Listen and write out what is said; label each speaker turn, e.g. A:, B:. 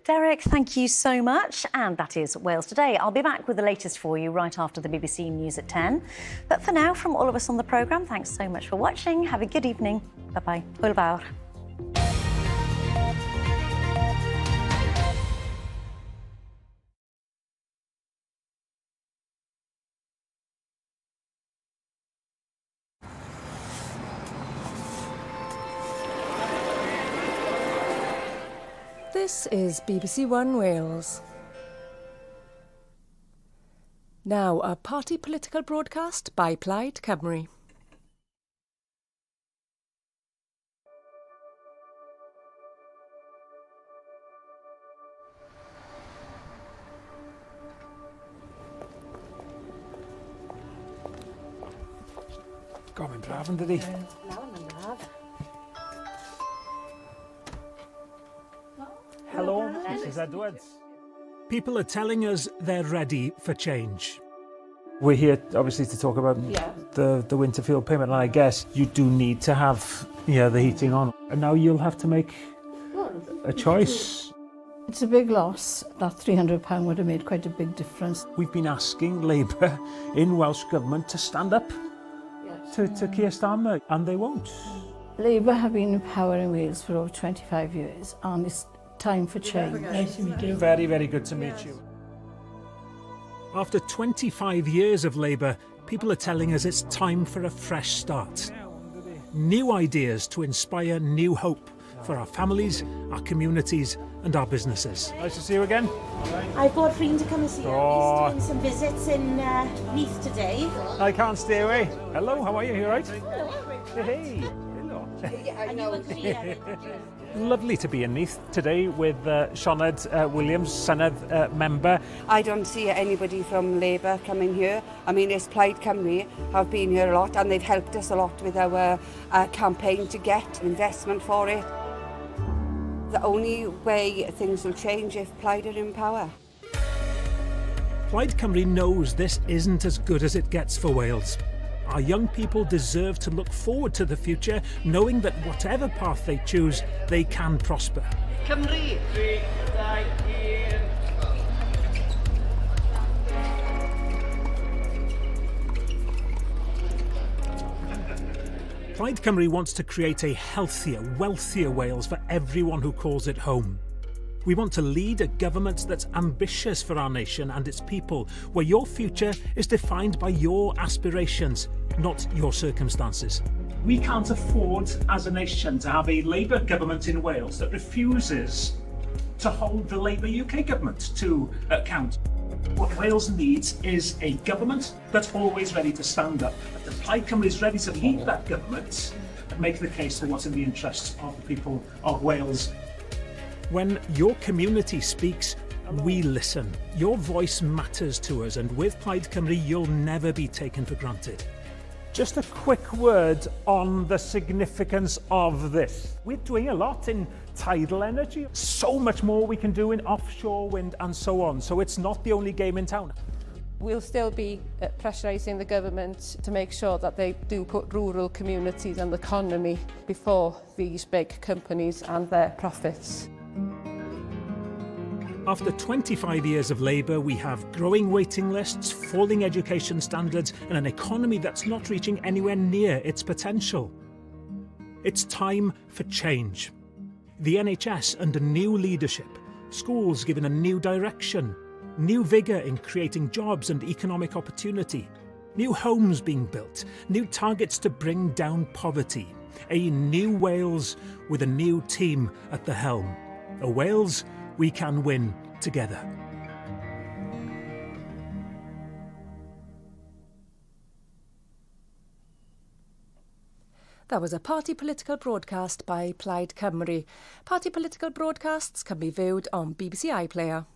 A: Derek, thank you so much. And that is Wales Today. I'll be back with the latest for you right after the BBC News at 10. But for now, from all of us on the programme, thanks so much for watching. Have a good evening. Bye-bye. Hwyl fawr.
B: This is BBC One Wales. Now, a party political broadcast by Plaid Cymru.
C: Gofyn braf yn dydi? Hello, Mrs Edwards.
D: People are telling us they're ready for change.
C: We're here obviously to talk about the winter fuel payment, and I guess you do need to have the heating on. And now you'll have to make a choice.
E: It's a big loss. That £300 would have made quite a big difference.
C: We've been asking Labour in Welsh Government to stand up to Keir Starmer, and they won't.
E: Labour have been in power in Wales for over 25 years, and it's time for change.
C: Nice to meet you. Very, very good to meet you.
D: After 25 years of Labour, people are telling us it's time for a fresh start. New ideas to inspire new hope for our families, our communities and our businesses.
C: Nice to see you again.
F: I've brought Reen to come and see her. He's doing some visits in Neath today.
C: I can't stay away. Hello, how are you? You all right? Hey. Hello.
F: I know.
C: Lovely to be in Neath today with Sioned Williams, Senedd member.
G: I don't see anybody from Labour coming here. I mean, it's Plaid Cymru have been here a lot, and they've helped us a lot with our campaign to get investment for it. The only way things will change if Plaid are in power.
D: Plaid Cymru knows this isn't as good as it gets for Wales. Our young people deserve to look forward to the future, knowing that whatever path they choose, they can prosper.
H: Cymru! 3, 2, 1.
D: Plaid Cymru wants to create a healthier, wealthier Wales for everyone who calls it home. We want to lead a government that's ambitious for our nation and its people, where your future is defined by your aspirations, not your circumstances. We can't afford as a nation to have a Labour government in Wales that refuses to hold the Labour UK government to account. What Wales needs is a government that's always ready to stand up. The Plaid Cymru is ready to lead that government and make the case for what's in the interests of the people of Wales. When your community speaks, we listen. Your voice matters to us, and with Plaid Cymru, you'll never be taken for granted.
C: Just a quick word on the significance of this. We're doing a lot in tidal energy. So much more we can do in offshore wind and so on. So it's not the only game in town.
I: We'll still be pressurising the government to make sure that they do put rural communities and the economy before these big companies and their profits.
D: After 25 years of Labour, we have growing waiting lists, falling education standards and an economy that's not reaching anywhere near its potential. It's time for change. The NHS under new leadership, schools given a new direction, new vigour in creating jobs and economic opportunity, new homes being built, new targets to bring down poverty, a new Wales with a new team at the helm. A Wales we can win together.
B: That was a party political broadcast by Plaid Cymru. Party political broadcasts can be viewed on BBC iPlayer.